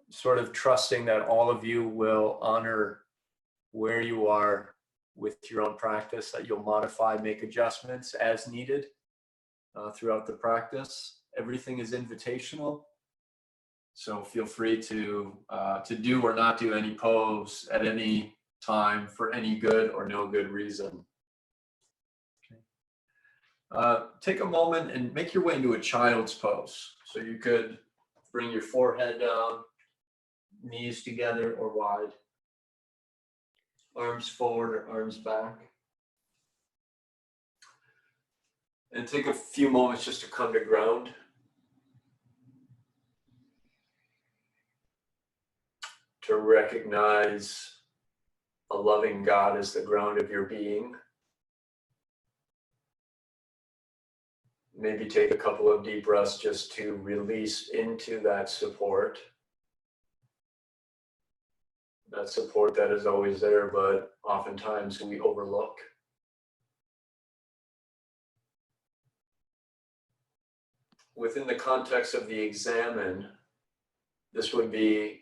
sort of trusting that all of you will honor where you are with your own practice, that you'll modify, make adjustments as needed throughout the practice. Everything is invitational, so feel free to do or not do any pose at any time for any good or no good reason. Take a moment and make your way into a child's pose. So you could bring your forehead down, knees together or wide, arms forward or arms back. And take a few moments just to come to ground. To recognize a loving God as the ground of your being. Maybe take a couple of deep breaths just to release into that support. That support that is always there, but oftentimes we overlook. Within the context of the examine, this would be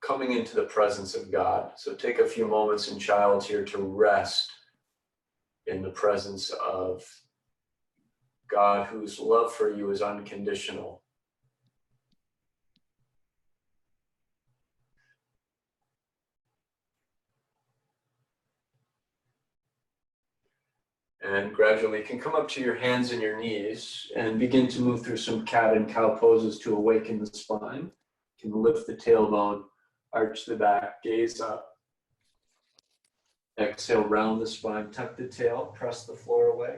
coming into the presence of God. So take a few moments in child's here to rest in the presence of God, whose love for you is unconditional. And gradually you can come up to your hands and your knees and begin to move through some cat and cow poses to awaken the spine. You can lift the tailbone, arch the back, gaze up. Exhale, round the spine, tuck the tail, press the floor away.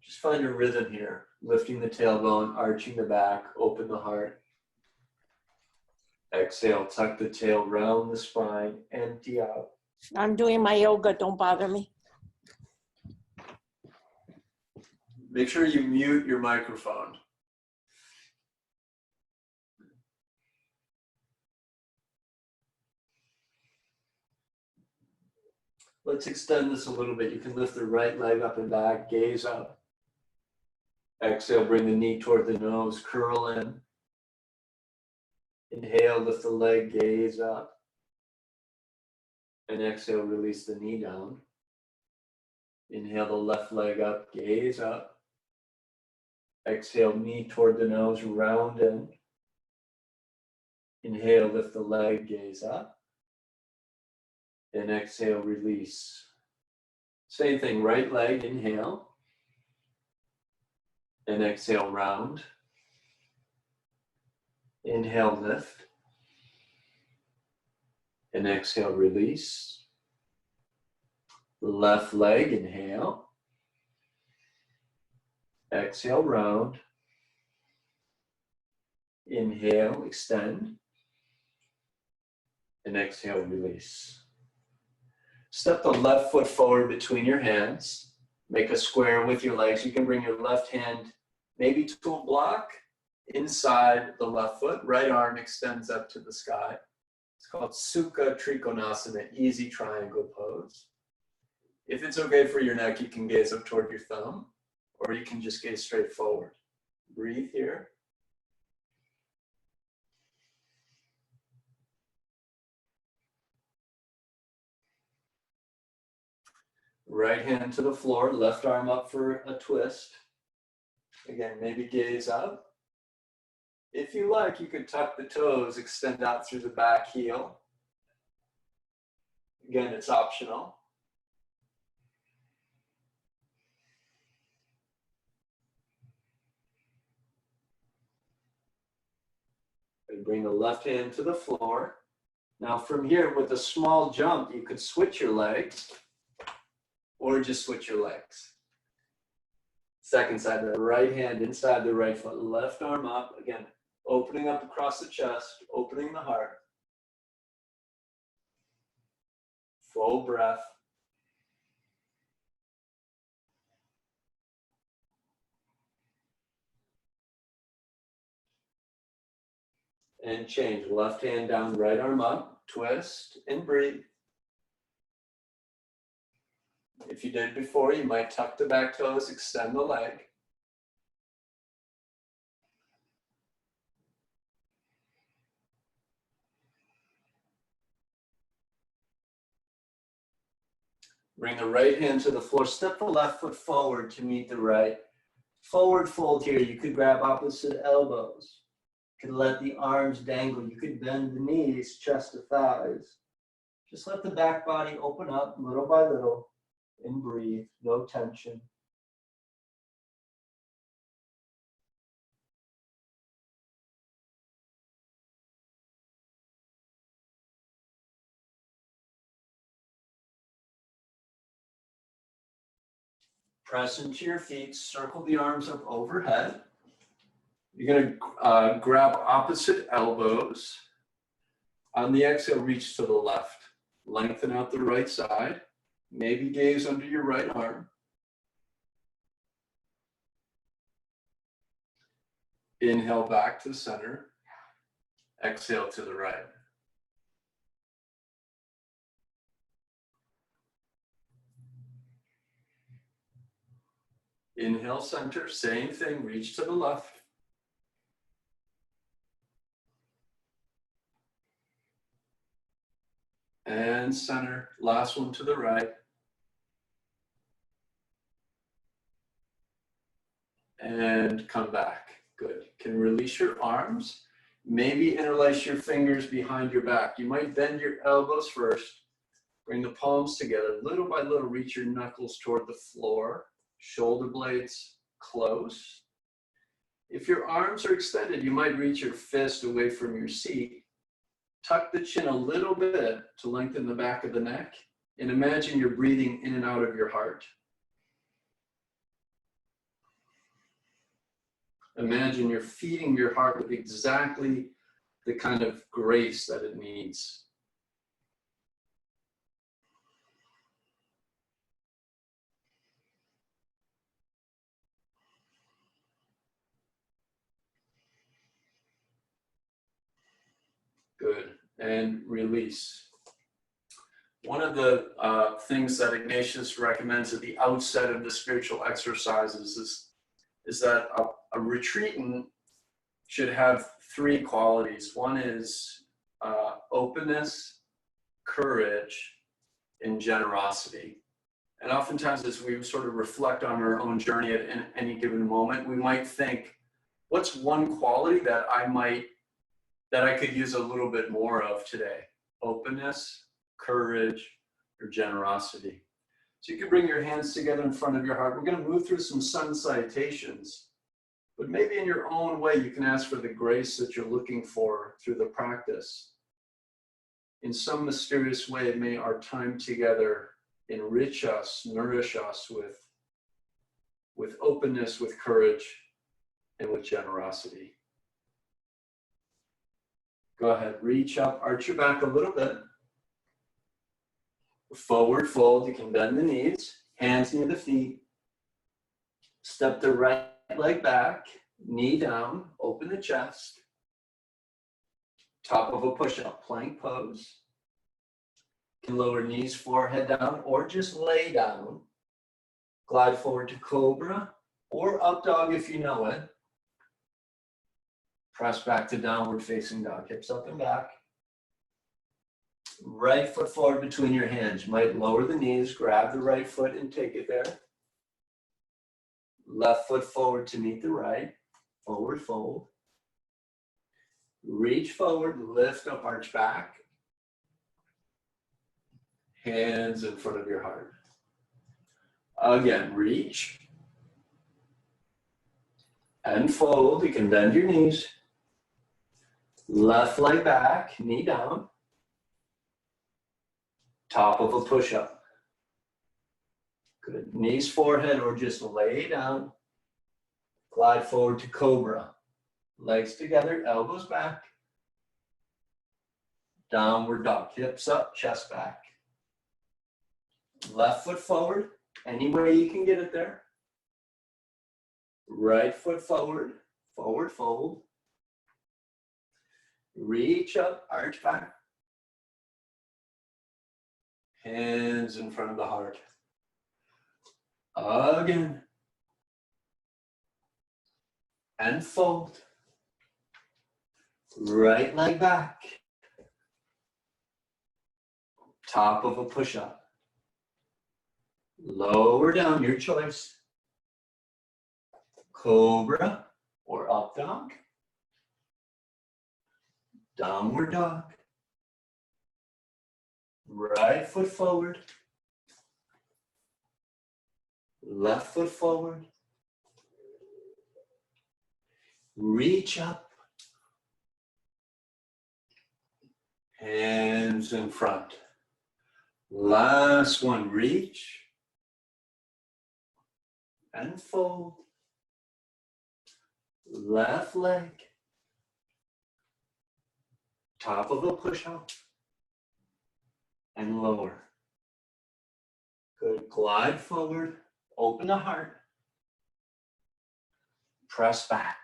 Just find a rhythm here, lifting the tailbone, arching the back, open the heart. Exhale, tuck the tail, round the spine, empty out. I'm doing my yoga, don't bother me. Make sure you mute your microphone. Let's extend this a little bit. You can lift the right leg up and back, gaze up. Exhale, bring the knee toward the nose, curl in. Inhale, lift the leg, gaze up. And exhale, release the knee down. Inhale the left leg up, gaze up. Exhale, knee toward the nose, round in. Inhale, lift the leg, gaze up. And exhale, release. Same thing, right leg, inhale. And exhale, round. Inhale, lift. And exhale, release. Left leg, inhale. Exhale, round. Inhale, extend. And exhale, release. Step the left foot forward between your hands. Make a square with your legs. You can bring your left hand maybe to a block inside the left foot. Right arm extends up to the sky. It's called Sukha Konasana, easy triangle pose. If it's okay for your neck, you can gaze up toward your thumb, or you can just gaze straight forward. Breathe here. Right hand to the floor, left arm up for a twist. Again, maybe gaze up. If you like, you could tuck the toes, extend out through the back heel. Again, it's optional. And bring the left hand to the floor. Now from here, with a small jump, you could switch your legs or just switch your legs. Second side, the right hand inside the right foot, left arm up. Again, opening up across the chest, opening the heart. Full breath. And change, left hand down, right arm up, twist and breathe. If you did before, you might tuck the back toes, extend the leg. Bring the right hand to the floor. Step the left foot forward to meet the right. Forward fold here. You could grab opposite elbows. You could let the arms dangle. You could bend the knees, chest to thighs. Just let the back body open up little by little and breathe. No tension. Press into your feet, circle the arms up overhead. You're going to grab opposite elbows. On the exhale, reach to the left. Lengthen out the right side. Maybe gaze under your right arm. Inhale back to the center. Exhale to the right. Inhale, center, same thing, reach to the left. And center, last one to the right. And come back, good. Can release your arms. Maybe interlace your fingers behind your back. You might bend your elbows first. Bring the palms together, little by little, reach your knuckles toward the floor. Shoulder blades close. If your arms are extended, you might reach your fist away from your seat. Tuck the chin a little bit to lengthen the back of the neck. And imagine you're breathing in and out of your heart. Imagine you're feeding your heart with exactly the kind of grace that it needs. Good, and release. One of the things that Ignatius recommends at the outset of the spiritual exercises is that a retreatant should have three qualities. One is openness, courage, and generosity. And oftentimes as we sort of reflect on our own journey at any given moment, we might think, what's one quality that I could use a little bit more of today? Openness, courage, or generosity. So you can bring your hands together in front of your heart. We're going to move through some sun salutations, but maybe in your own way, you can ask for the grace that you're looking for through the practice. In some mysterious way, may our time together enrich us, nourish us with openness, with courage, and with generosity. Go ahead, reach up, arch your back a little bit. Forward fold, you can bend the knees, hands near the feet. Step the right leg back, knee down, open the chest. Top of a push-up, plank pose. You can lower knees, forehead down, or just lay down. Glide forward to cobra, or up dog if you know it. Press back to downward facing dog, hips up and back. Right foot forward between your hands. You might lower the knees, grab the right foot and take it there. Left foot forward to meet the right. Forward fold. Reach forward, lift up, arch back. Hands in front of your heart. Again, reach. And fold. You can bend your knees. Left leg back, knee down. Top of a push-up. Good. Knees, forehead, or just lay down. Glide forward to cobra. Legs together, elbows back. Downward dog. Hips up, chest back. Left foot forward. Any way you can get it there. Right foot forward. Forward fold. Reach up, arch back. Hands in front of the heart. Again. And fold. Right leg back. Top of a push-up. Lower down, your choice. Cobra or up dog. Downward dog. Right foot forward. Left foot forward. Reach up. Hands in front. Last one, reach. And fold. Left leg. Top of a push-up. And lower. Good, glide forward. Open the heart. Press back.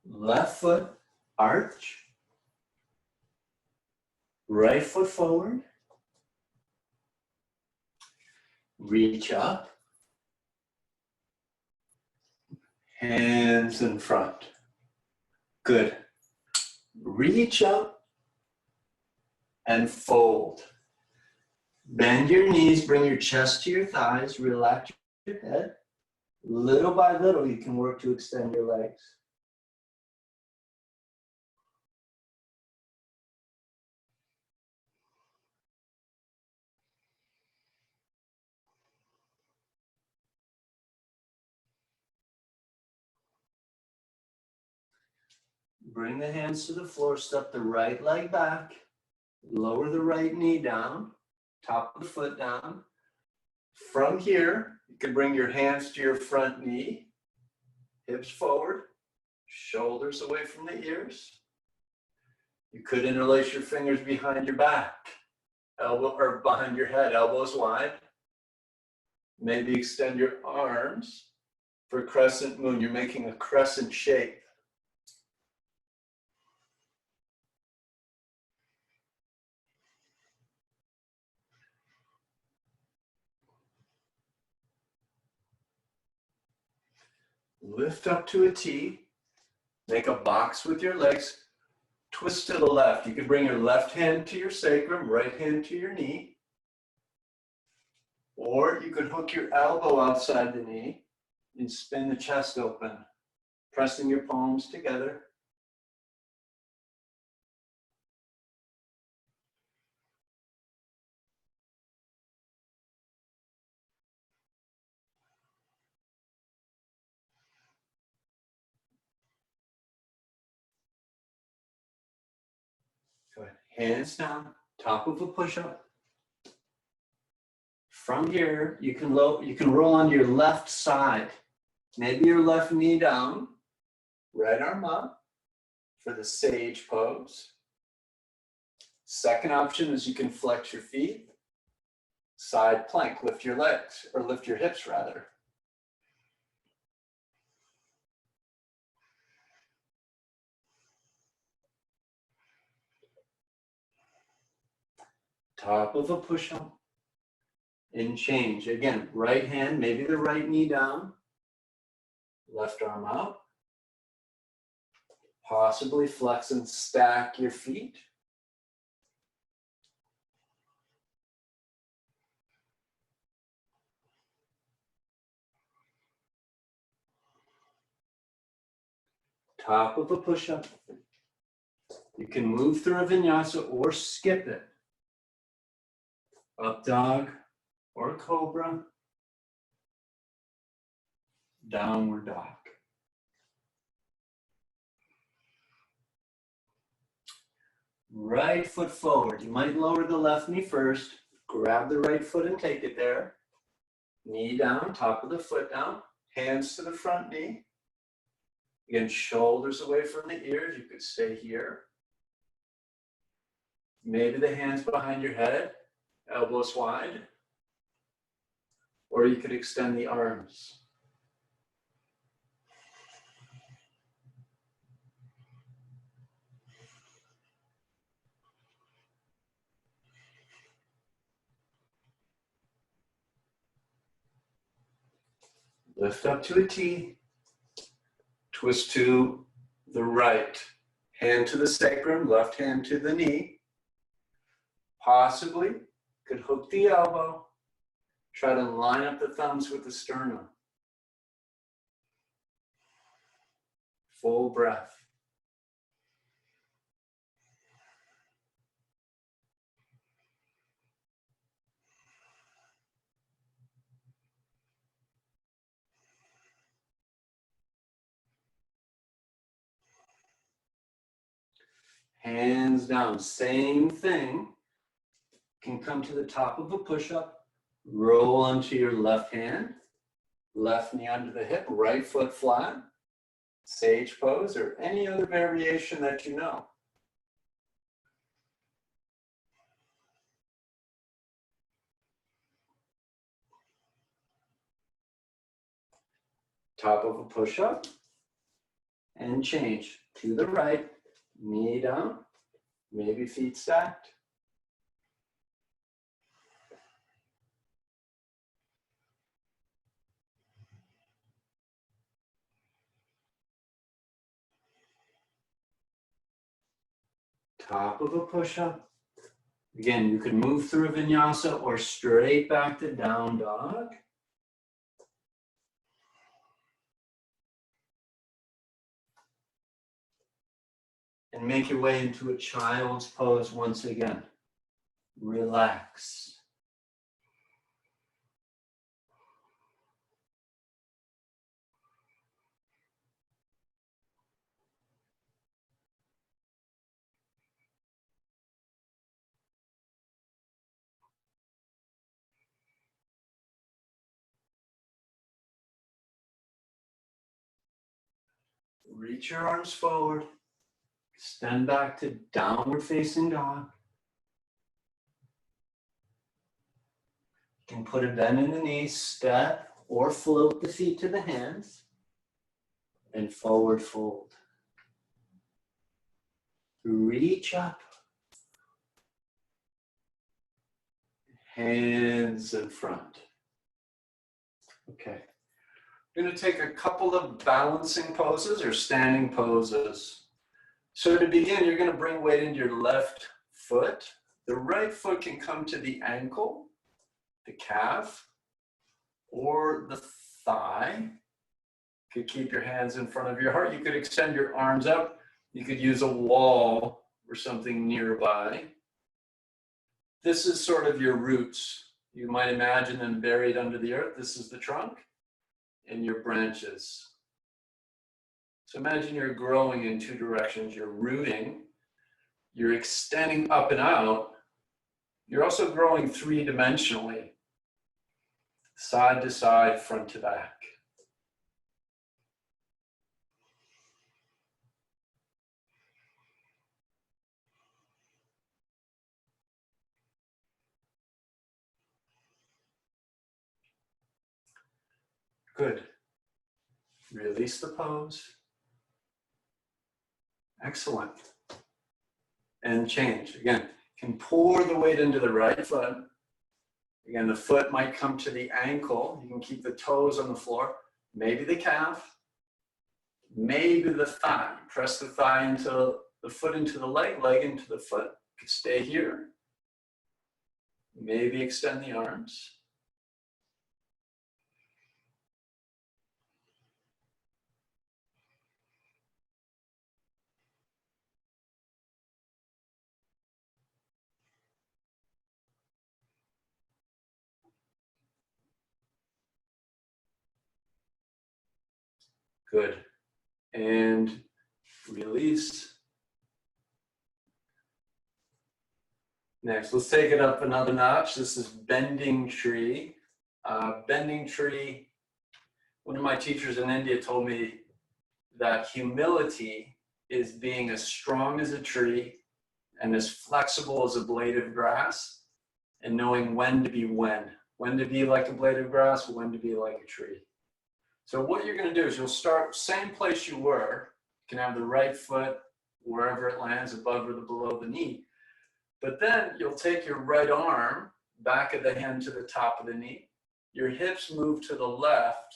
Left foot, arch. Right foot forward. Reach up. Hands in front. Good. Reach up and fold. Bend your knees, bring your chest to your thighs, relax your head. Little by little, you can work to extend your legs. Bring the hands to the floor, step the right leg back, lower the right knee down, top of the foot down. From here, you can bring your hands to your front knee, hips forward, shoulders away from the ears. You could interlace your fingers behind your back, elbow or behind your head, elbows wide. Maybe extend your arms for Crescent Moon. You're making a crescent shape. Lift up to a T, make a box with your legs, twist to the left. You can bring your left hand to your sacrum, right hand to your knee, or you could hook your elbow outside the knee and spin the chest open, pressing your palms together. Good. Hands down, top of a push-up. From here, you can roll on your left side. Maybe your left knee down, right arm up for the sage pose. Second option is you can flex your feet. Side plank, lift your legs, or lift your hips rather. Top of a push-up and change. Again, right hand, maybe the right knee down, left arm up. Possibly flex and stack your feet. Top of a push-up. You can move through a vinyasa or skip it. Up dog or cobra. Downward dog. Right foot forward. You might lower the left knee first. Grab the right foot and take it there. Knee down, top of the foot down. Hands to the front knee. Again, shoulders away from the ears. You could stay here. Maybe the hands behind your head, elbows wide. Or you could extend the arms. Lift up to a T. Twist to the right. Hand to the sacrum, left hand to the knee. Possibly Could hook the elbow. Try to line up the thumbs with the sternum. Full breath. Hands down, same thing. Can come to the top of a push-up. Roll onto your left hand. Left knee under the hip, right foot flat. Sage pose or any other variation that you know. Top of a push-up. And change to the right. Knee down. Maybe feet stacked. Top of a push-up. Again, you can move through a vinyasa or straight back to down dog. And make your way into a child's pose once again. Relax. Reach your arms forward. Extend back to downward facing dog. You can put a bend in the knees, step or float the feet to the hands, and forward fold. Reach up. Hands in front. Okay. We're going to take a couple of balancing poses or standing poses. So to begin, you're going to bring weight into your left foot. The right foot can come to the ankle, the calf, or the thigh. You could keep your hands in front of your heart. You could extend your arms up. You could use a wall or something nearby. This is sort of your roots. You might imagine them buried under the earth. This is the trunk and your branches. So imagine you're growing in two directions. You're rooting, you're extending up and out. You're also growing three-dimensionally, side to side, front to back. Good. Release the pose. Excellent. And change. Again, can pour the weight into the right foot. Again, the foot might come to the ankle. You can keep the toes on the floor. Maybe the calf. Maybe the thigh. Press the thigh into the foot into the leg, leg into the foot. You could stay here. Maybe extend the arms. Good. And release. Next, let's take it up another notch. This is bending tree. Bending tree, one of my teachers in India told me that humility is being as strong as a tree and as flexible as a blade of grass, and knowing when to be when to be like a blade of grass, when to be like a tree. So what you're going to do is you'll start same place you were. You can have the right foot wherever it lands, above or below the knee. But then you'll take your right arm, back of the hand to the top of the knee. Your hips move to the left.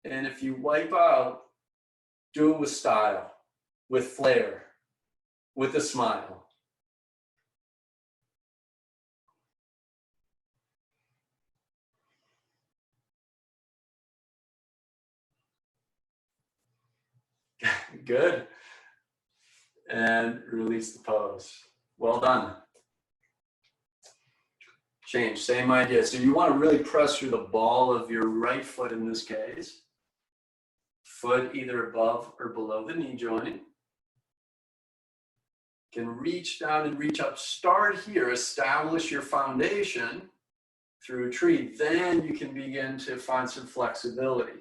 And if you wipe out, do it with style, with flair, with a smile. Good. And release the pose. Well done. Change, same idea. So you want to really press through the ball of your right foot in this case. Foot either above or below the knee joint. Can reach down and reach up. Start here, establish your foundation through retreat. Then you can begin to find some flexibility.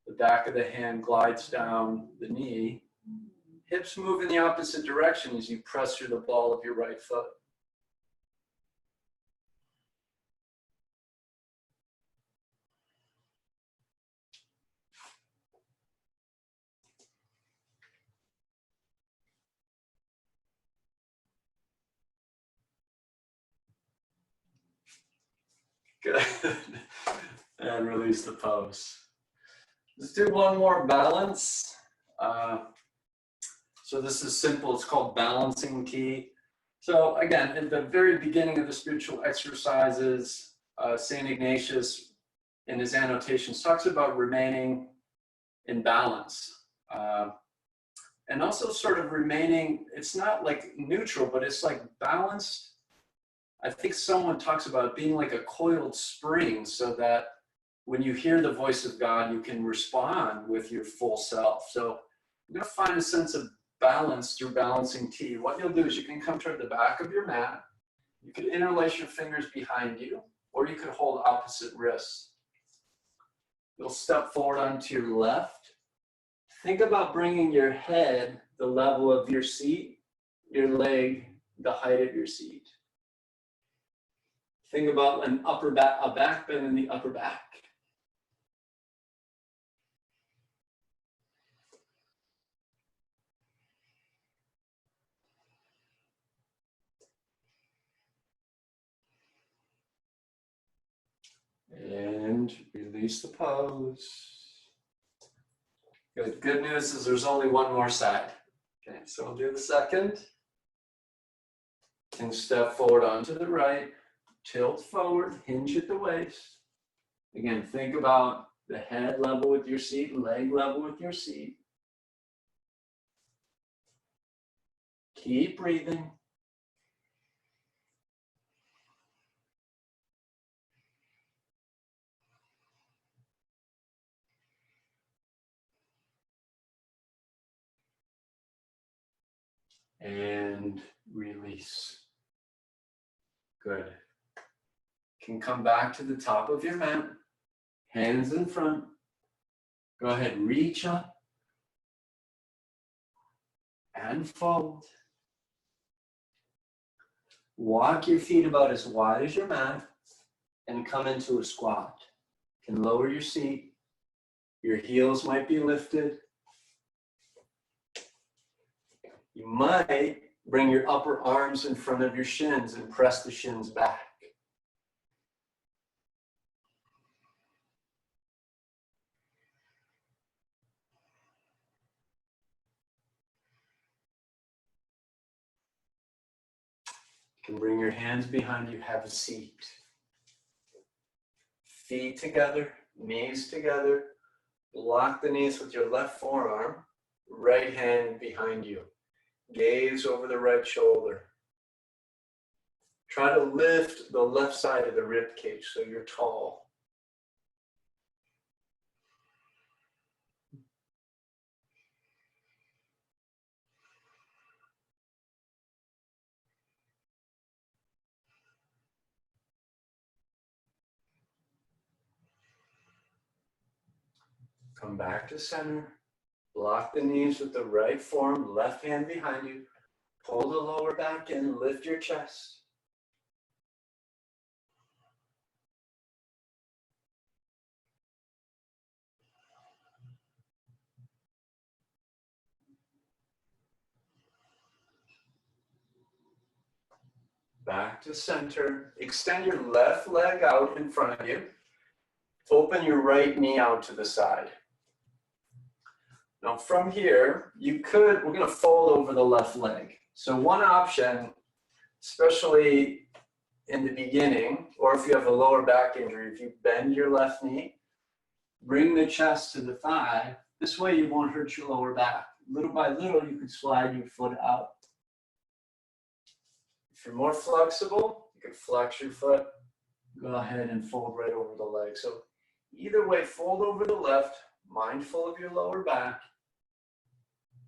The back of the hand glides down the knee. Hips move in the opposite direction as you press through the ball of your right foot. Good. And release the pose. Let's do one more balance. So this is simple. It's called balancing key. So again, at the very beginning of the spiritual exercises, St. Ignatius in his annotations talks about remaining in balance. And also sort of remaining, it's not like neutral, but it's like balanced. I think someone talks about it being like a coiled spring so that when you hear the voice of God, you can respond with your full self. So you're going to find a sense of balance through balancing T. What you'll do is you can come toward the back of your mat. You can interlace your fingers behind you, or you could hold opposite wrists. You'll step forward onto your left. Think about bringing your head the level of your seat, your leg the height of your seat. Think about an upper back, a back bend in the upper back. And release the pose. Good. Good news is there's only one more side. Okay, so we'll do the second. And step forward onto the right. Tilt forward, hinge at the waist. Again, think about the head level with your seat, leg level with your seat. Keep breathing. And release. Good. Can come back to the top of your mat, hands in front. Go ahead, reach up and fold. Walk your feet about as wide as your mat and come into a squat. You can lower your seat. Your heels might be lifted. You might bring your upper arms in front of your shins and press the shins back. You can bring your hands behind you, have a seat. Feet together, knees together. Block the knees with your left forearm, right hand behind you. Gaze over the right shoulder. Try to lift the left side of the rib cage so you're tall. Come back to center. Block the knees with the right forearm, left hand behind you. Pull the lower back in, lift your chest. Back to center. Extend your left leg out in front of you. Open your right knee out to the side. Now from here, we're going to fold over the left leg. So one option, especially in the beginning, or if you have a lower back injury, if you bend your left knee, bring the chest to the thigh. This way you won't hurt your lower back. little by little, you can slide your foot out. If you're more flexible, you can flex your foot, go ahead and fold right over the leg. So either way, fold over the left, mindful of your lower back.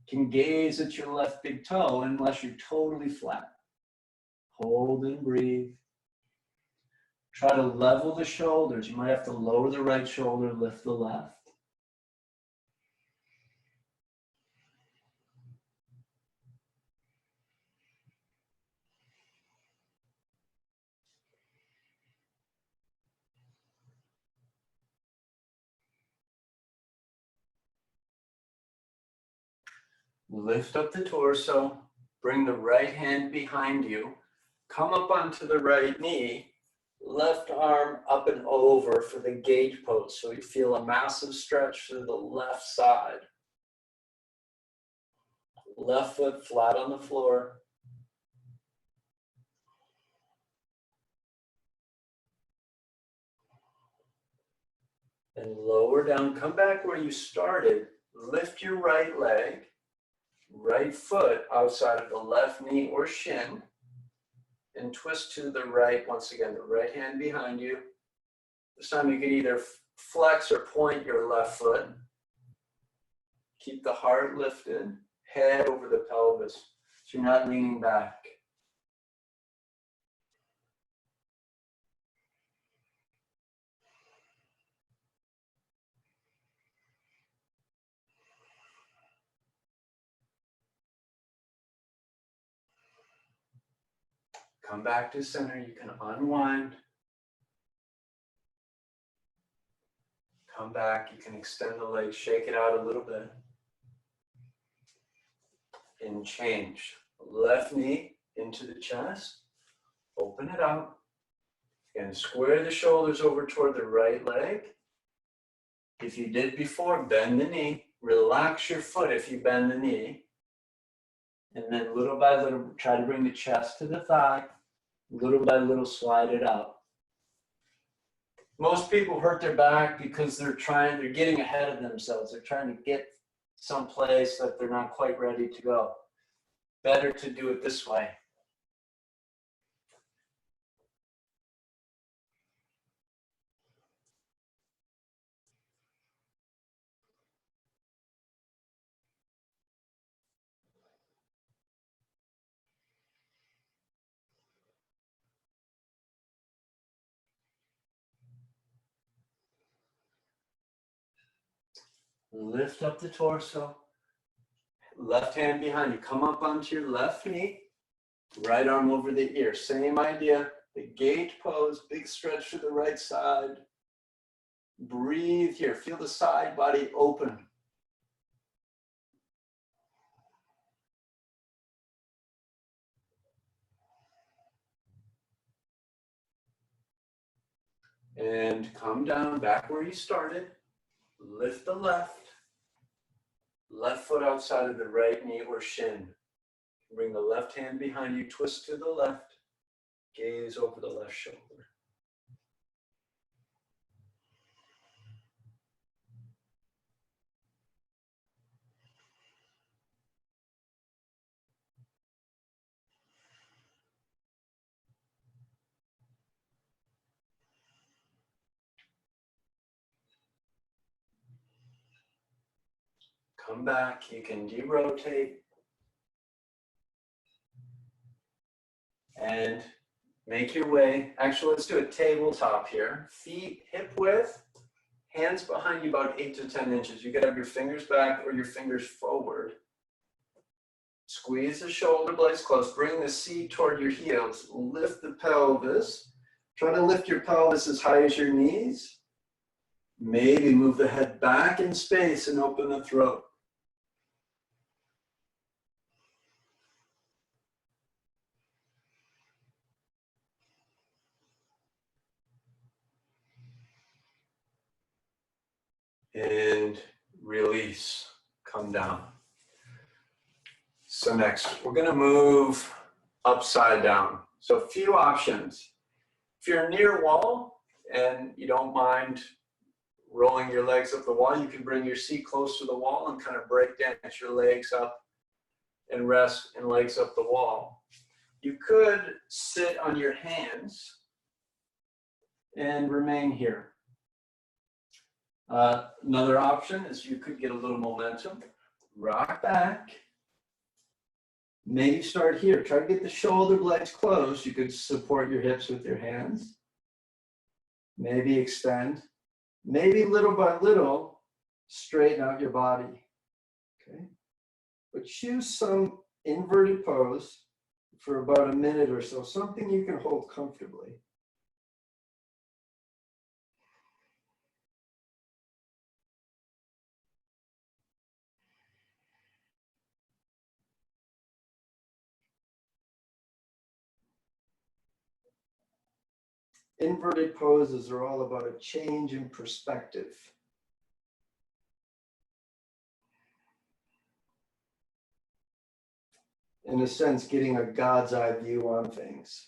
Can gaze at your left big toe unless you're totally flat. Hold and breathe. Try to level the shoulders. You might have to lower the right shoulder, lift the left. Lift up the torso, bring the right hand behind you, come up onto the right knee, left arm up and over for the gate pose. So you feel a massive stretch through the left side. Left foot flat on the floor. And lower down, come back where you started, lift your right leg. Right foot outside of the left knee or shin, and twist to the right. Once again, the right hand behind you. This time you can either flex or point your left foot. Keep the heart lifted, head over the pelvis, so you're not leaning back. Come back to center, you can unwind. Come back, you can extend the legs, shake it out a little bit. And change. Left knee into the chest, open it out. And square the shoulders over toward the right leg. If you did before, bend the knee. Relax your foot if you bend the knee. And then little by little, try to bring the chest to the thigh. Little by little, slide it out. Most people hurt their back because they're getting ahead of themselves. They're trying to get someplace that they're not quite ready to go. Better to do it this way. Lift up the torso. Left hand behind you. Come up onto your left knee. Right arm over the ear. Same idea. The gate pose. Big stretch to the right side. Breathe here. Feel the side body open. And come down back where you started. Lift the left. Left foot outside of the right knee or shin. Bring the left hand behind you, twist to the left, gaze over the left shoulder. Come back, you can de-rotate. And make your way, actually let's do a tabletop here. Feet hip width, hands behind you about 8 to 10 inches. You can have your fingers back or your fingers forward. Squeeze the shoulder blades close, bring the seat toward your heels, lift the pelvis. Try to lift your pelvis as high as your knees. Maybe move the head back in space and open the throat. And release, come down. So next, we're gonna move upside down. So a few options. If you're near wall and you don't mind rolling your legs up the wall. You can bring your seat close to the wall and kind of break dance your legs up and rest and legs up the wall. You could sit on your hands and remain here. Another option is you could get a little momentum, rock back. Maybe start here. Try to get the shoulder blades closed. You could support your hips with your hands. Maybe extend. Maybe little by little, straighten out your body. Okay? But choose some inverted pose for about a minute or so, something you can hold comfortably. Inverted poses are all about a change in perspective. In a sense, getting a God's eye view on things.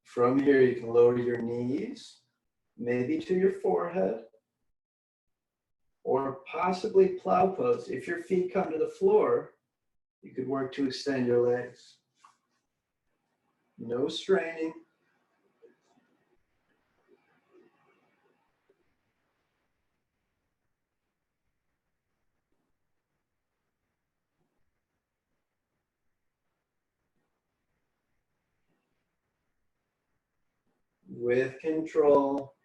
From here, you can lower your knees, maybe to your forehead, or possibly plow pose. If your feet come to the floor, you could work to extend your legs. No straining. With control,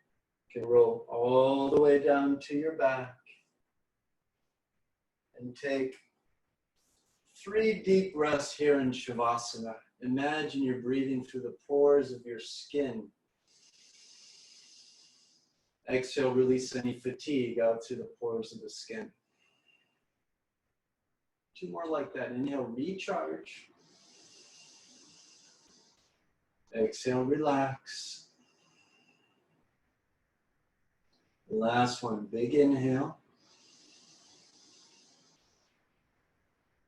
you can roll all the way down to your back and take 3 deep breaths here in Shavasana. Imagine you're breathing through the pores of your skin. Exhale, release any fatigue out through the pores of the skin. 2 more like that. Inhale, recharge. Exhale, relax. Last one, big inhale.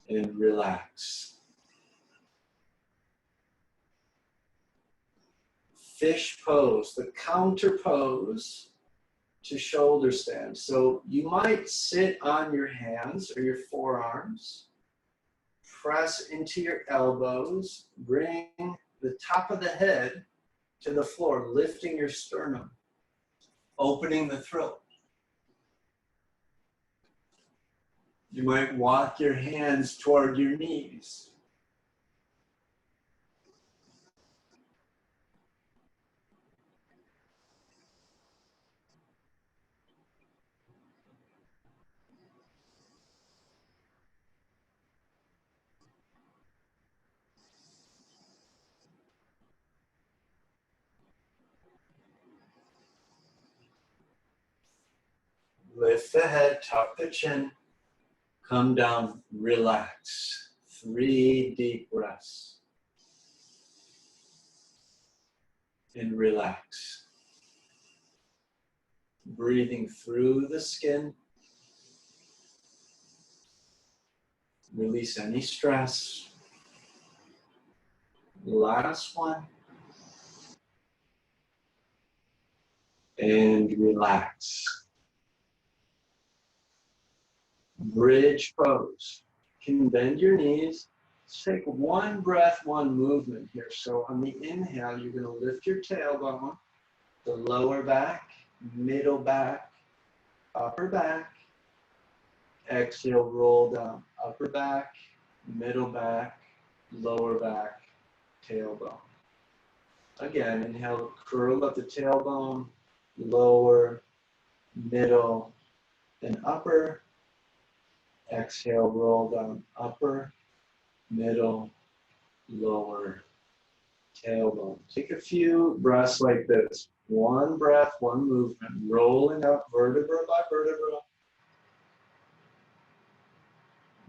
And relax. Fish pose, the counter pose to shoulder stand. So you might sit on your hands or your forearms, press into your elbows, bring the top of the head to the floor, lifting your sternum, opening the throat. You might walk your hands toward your knees. Lift the head, tuck the chin, come down, relax. 3 deep breaths. And relax. Breathing through the skin. Release any stress. Last one. And relax. Bridge pose. You can bend your knees. Let's take 1 breath, 1 movement here. So on the inhale, you're going to lift your tailbone, the lower back, middle back, upper back. Exhale, roll down, upper back, middle back, lower back, tailbone. Again, inhale, curl up the tailbone, lower, middle, and upper. Exhale, roll down, upper, middle, lower, tailbone. Take a few breaths like this. One breath, one movement, rolling up vertebra by vertebra.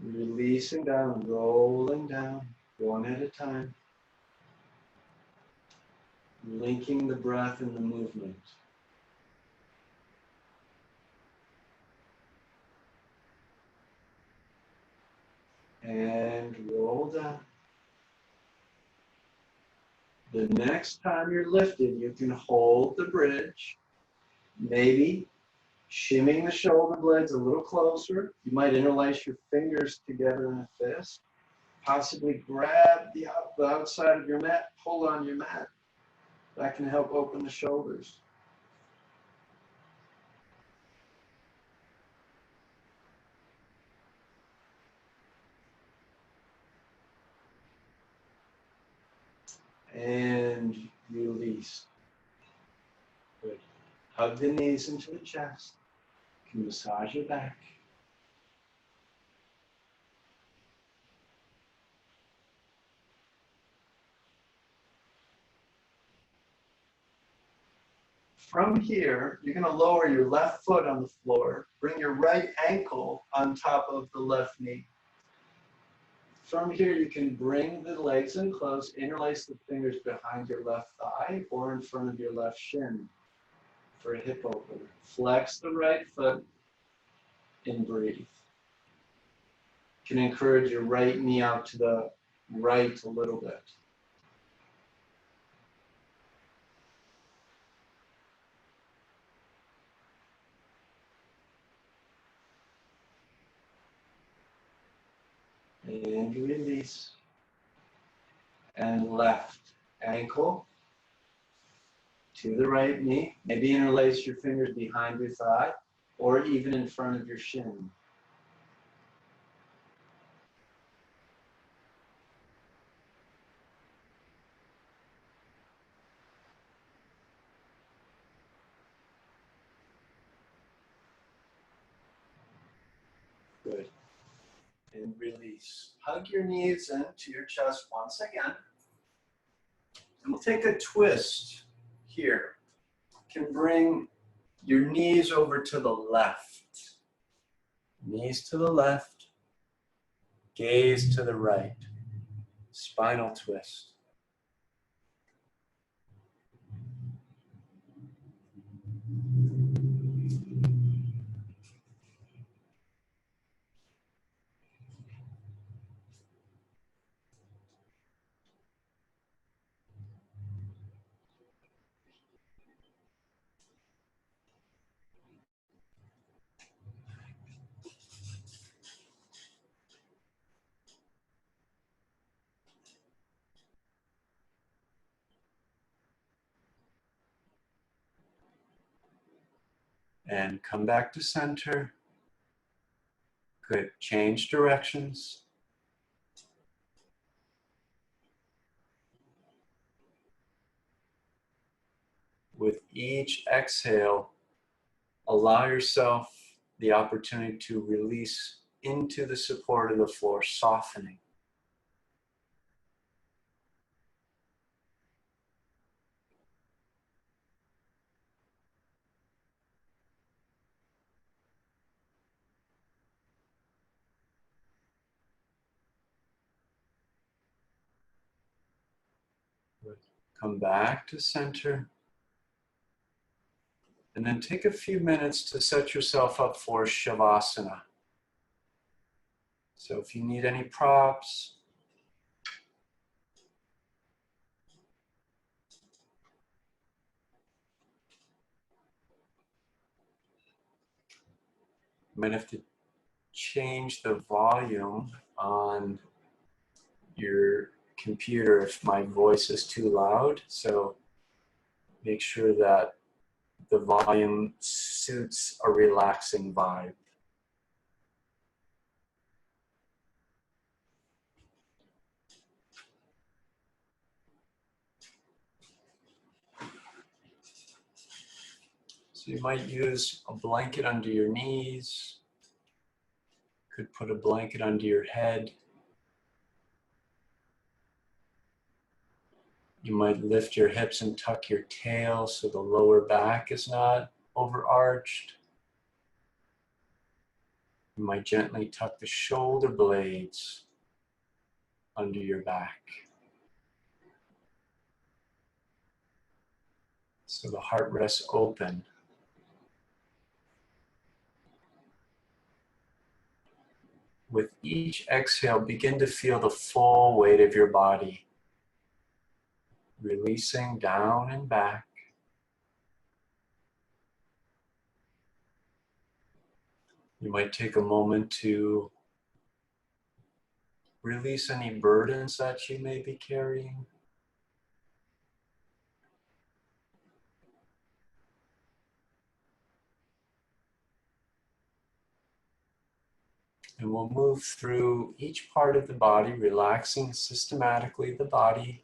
Releasing down, rolling down, one at a time. Linking the breath and the movement. And roll down. The next time you're lifted, you can hold the bridge. Maybe shimming the shoulder blades a little closer. You might interlace your fingers together in a fist. Possibly grab the outside of your mat, pull on your mat. That can help open the shoulders. And release. Good. Hug the knees into the chest. You can massage your back. From here, you're going to lower your left foot on the floor. Bring your right ankle on top of the left knee. From here, you can bring the legs in close, interlace the fingers behind your left thigh or in front of your left shin for a hip opener. Flex the right foot and breathe. You can encourage your right knee out to the right a little bit. And release. And left ankle to the right knee. Maybe interlace your fingers behind your thigh or even in front of your shin. Good. And release. Hug your knees into your chest once again. And we'll take a twist here. You can bring your knees over to the left. Knees to the left. Gaze to the right. Spinal twist. And come back to center. Good. Change directions. With each exhale, allow yourself the opportunity to release into the support of the floor, softening. Come back to center. And then take a few minutes to set yourself up for Shavasana. So if you need any props, you might have to change the volume on your computer if my voice is too loud. So make sure that the volume suits a relaxing vibe. So you might use a blanket under your knees. Could put a blanket under your head. You might lift your hips and tuck your tail so the lower back is not overarched. You might gently tuck the shoulder blades under your back, so the heart rests open. With each exhale, begin to feel the full weight of your body, releasing down and back. You might take a moment to release any burdens that you may be carrying. And we'll move through each part of the body, relaxing systematically the body.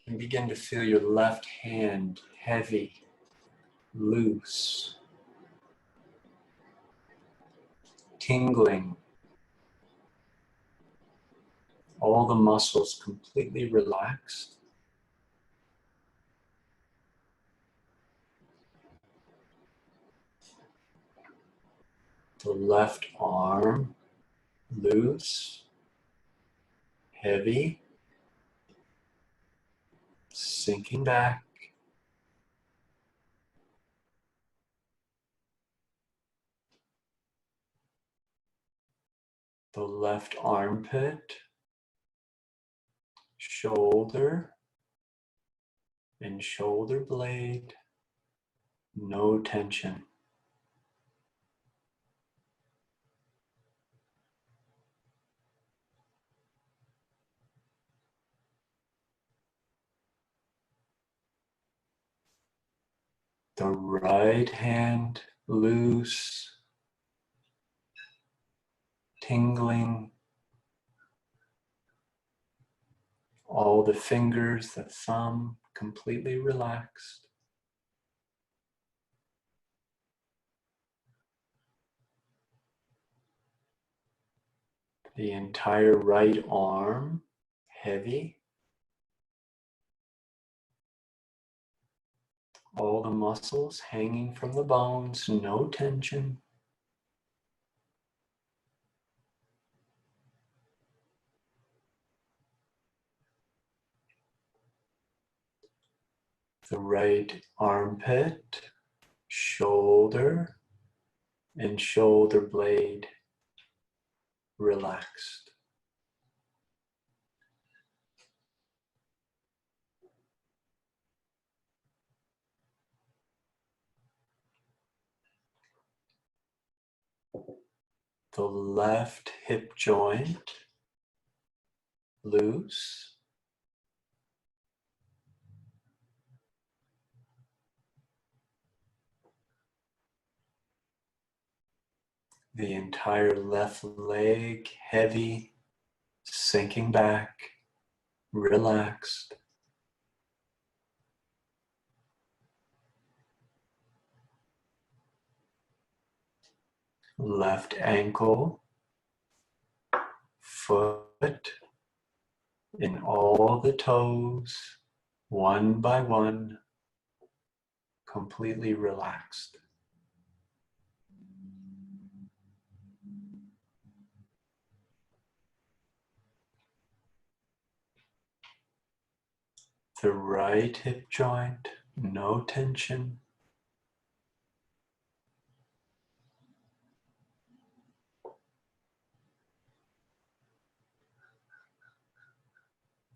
And begin to feel your left hand heavy, loose, tingling. All the muscles completely relaxed. The left arm loose, heavy, sinking back. The left armpit, shoulder, and shoulder blade, no tension. The right hand loose, tingling. All the fingers, the thumb, completely relaxed. The entire right arm, heavy. All the muscles hanging from the bones, no tension. The right armpit, shoulder, and shoulder blade relaxed. The left hip joint loose. The entire left leg heavy, sinking back, relaxed. Left ankle, foot, and all the toes, one by one, completely relaxed. The right hip joint, no tension.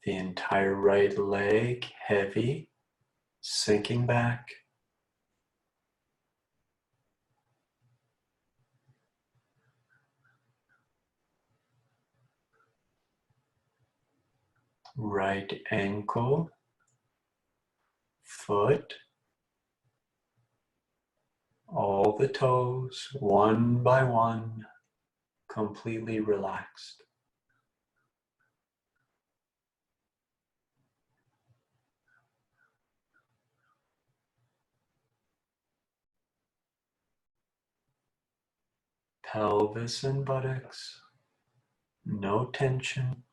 The entire right leg heavy, sinking back. Right ankle, foot, all the toes, one by one, completely relaxed. pelvis and buttocks, no tension.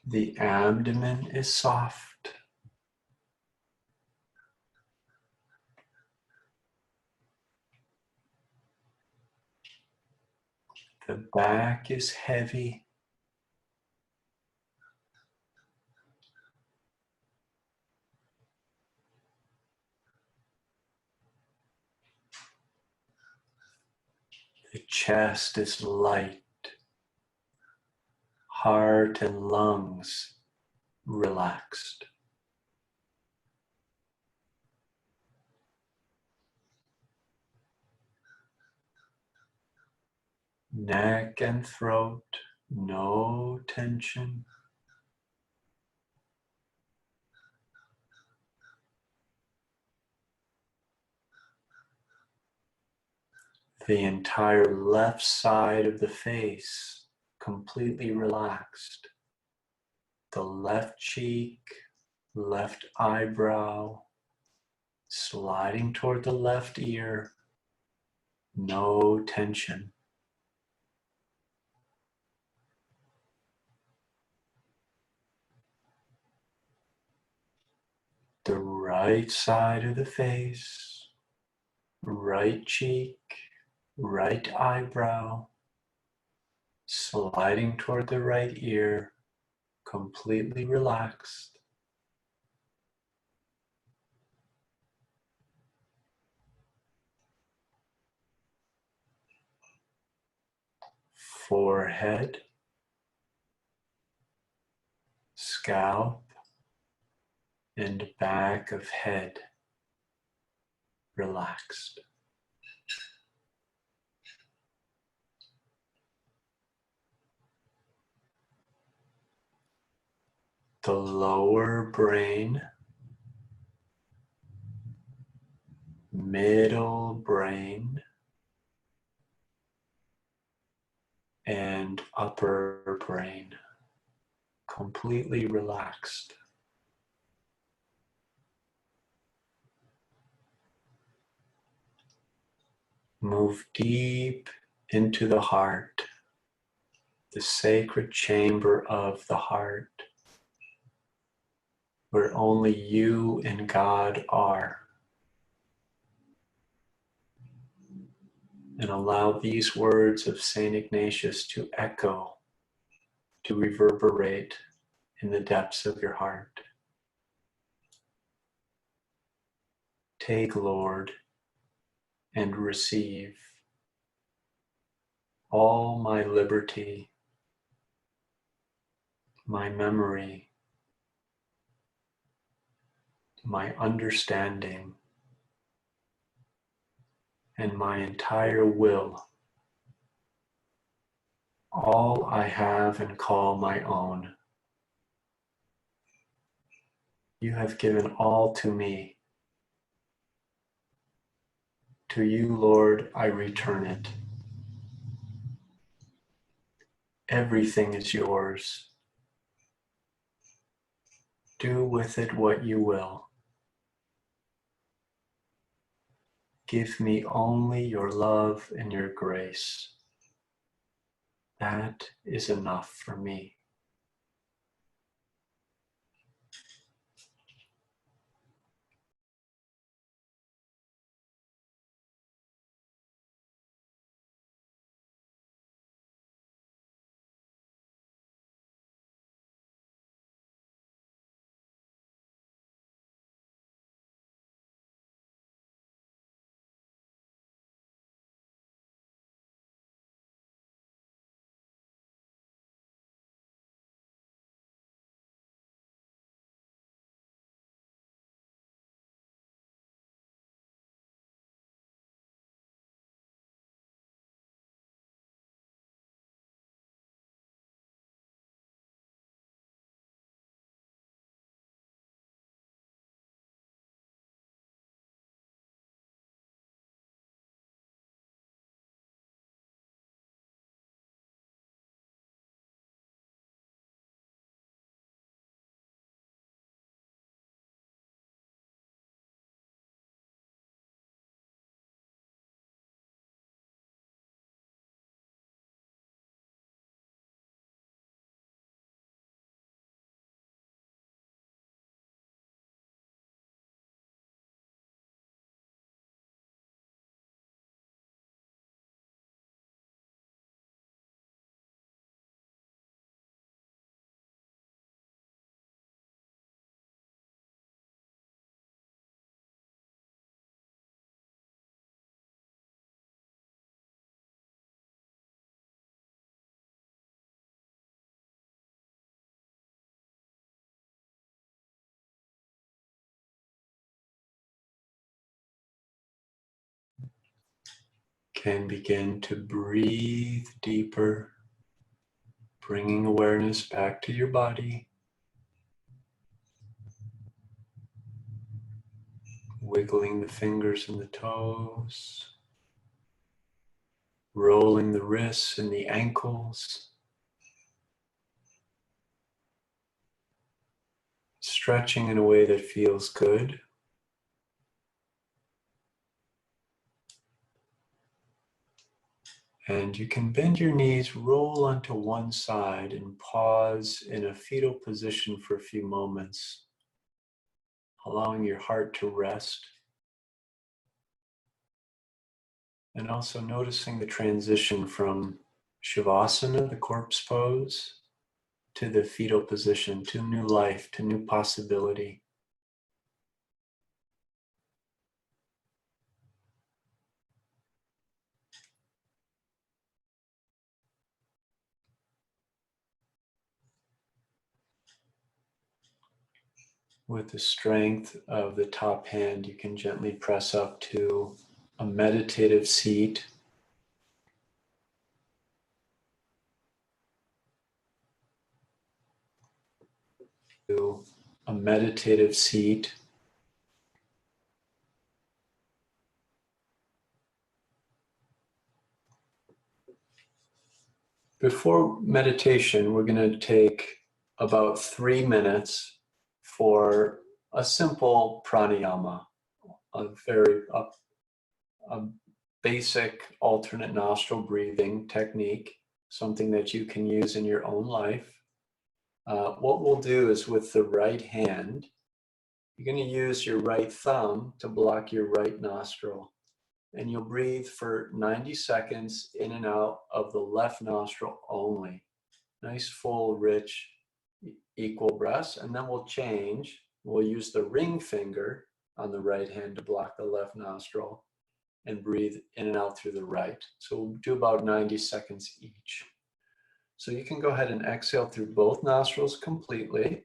The abdomen is soft. The back is heavy. The chest is light. Heart and lungs relaxed. Neck and throat, no tension. The entire left side of the face completely relaxed. The left cheek, left eyebrow, sliding toward the left ear, no tension. The right side of the face, right cheek, right eyebrow, sliding toward the right ear, completely relaxed. Forehead, scalp, and back of head relaxed. The lower brain, middle brain, and upper brain completely relaxed. Move deep into the heart, the sacred chamber of the heart, where only you and God are. And allow these words of St. Ignatius to echo, to reverberate in the depths of your heart. Take, Lord, and receive all my liberty, my memory, my understanding, and my entire will, all I have and call my own. You have given all to me. To you, Lord, I return it. Everything is yours. Do with it what you will. Give me only your love and your grace. That is enough for me. can begin to breathe deeper, bringing awareness back to your body, wiggling the fingers and the toes, rolling the wrists and the ankles, stretching in a way that feels good. And you can bend your knees, roll onto one side, and pause in a fetal position for a few moments, allowing your heart to rest. And also noticing the transition from Shavasana, the corpse pose, to the fetal position, to new life, to new possibility. With the strength of the top hand, you can gently press up to a meditative seat. To a meditative seat. Before meditation, we're going to take about 3 minutes for a simple pranayama, a basic alternate nostril breathing technique, something that you can use in your own life. What we'll do is with the right hand, you're going to use your right thumb to block your right nostril. And you'll breathe for 90 seconds in and out of the left nostril only. Nice, full, rich, equal breaths. And then we'll change. We'll use the ring finger on the right hand to block the left nostril and breathe in and out through the right. So we'll do about 90 seconds each. So you can go ahead and exhale through both nostrils completely.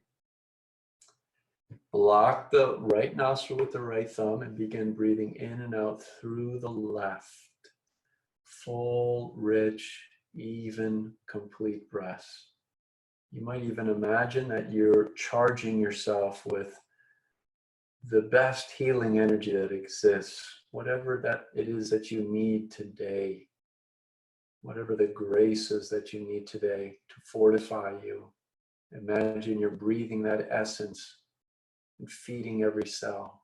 Block the right nostril with the right thumb and begin breathing in and out through the left. Full, rich, even, complete breaths. You might even imagine that you're charging yourself with the best healing energy that exists, whatever that it is that you need today, whatever the grace is that you need today to fortify you. Imagine you're breathing that essence and feeding every cell.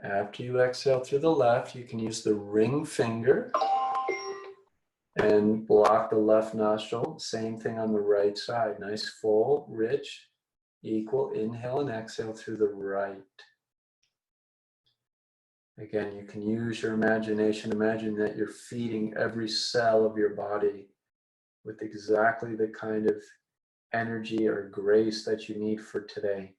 After you exhale through the left, you can use the ring finger and block the left nostril. Same thing on the right side. Nice, full, rich, equal. Inhale and exhale through the right. Again, you can use your imagination. Imagine that you're feeding every cell of your body with exactly the kind of energy or grace that you need for today.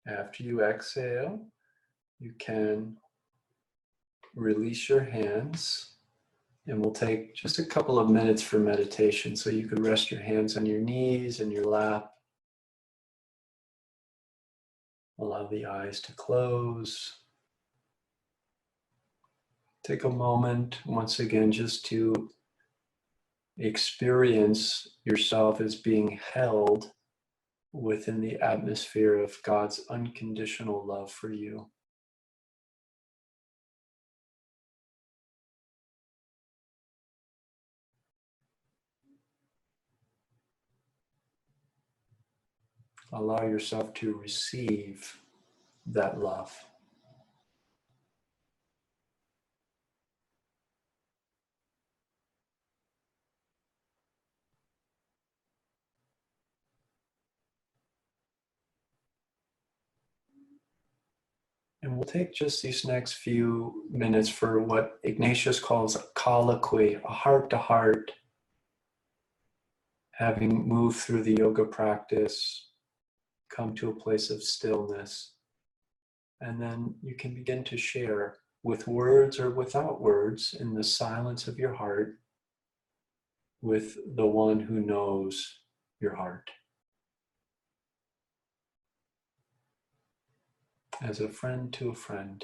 After you exhale, you can release your hands, and we'll take just a couple of minutes for meditation. So you could rest your hands on your knees and your lap. Allow the eyes to close. Take a moment once again just to experience yourself as being held within the atmosphere of God's unconditional love for you. Allow yourself to receive that love. And we'll take just these next few minutes for what Ignatius calls a colloquy, a heart-to-heart, having moved through the yoga practice, come to a place of stillness. And then you can begin to share with words or without words in the silence of your heart with the one who knows your heart. As a friend to a friend.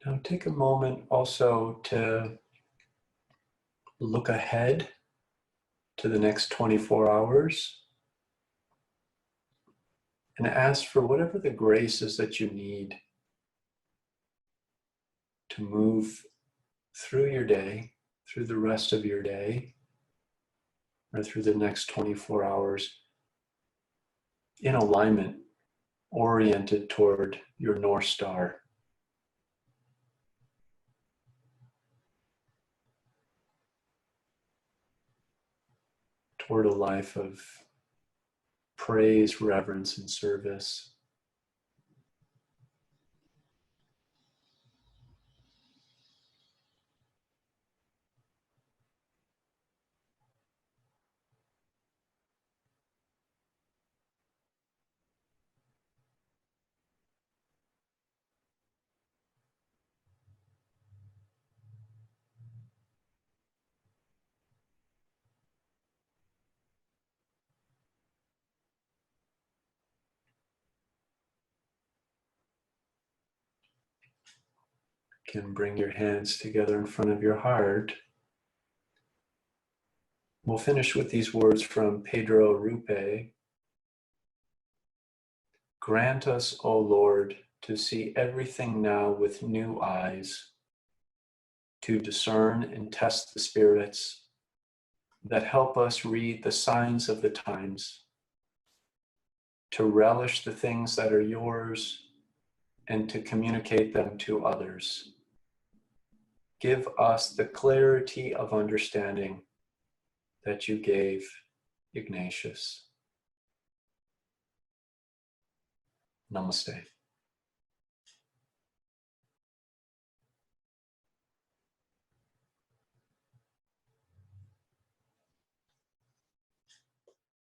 Now take a moment also to look ahead to the next 24 hours and ask for whatever the grace is that you need to move through your day, through the rest of your day, or through the next 24 hours in alignment, oriented toward your North Star. Toward a life of praise, reverence, and service. You can bring your hands together in front of your heart. We'll finish with these words from Pedro Rupe. Grant us, O Lord, to see everything now with new eyes, to discern and test the spirits that help us read the signs of the times, to relish the things that are yours and to communicate them to others. Give us the clarity of understanding that you gave Ignatius. Namaste.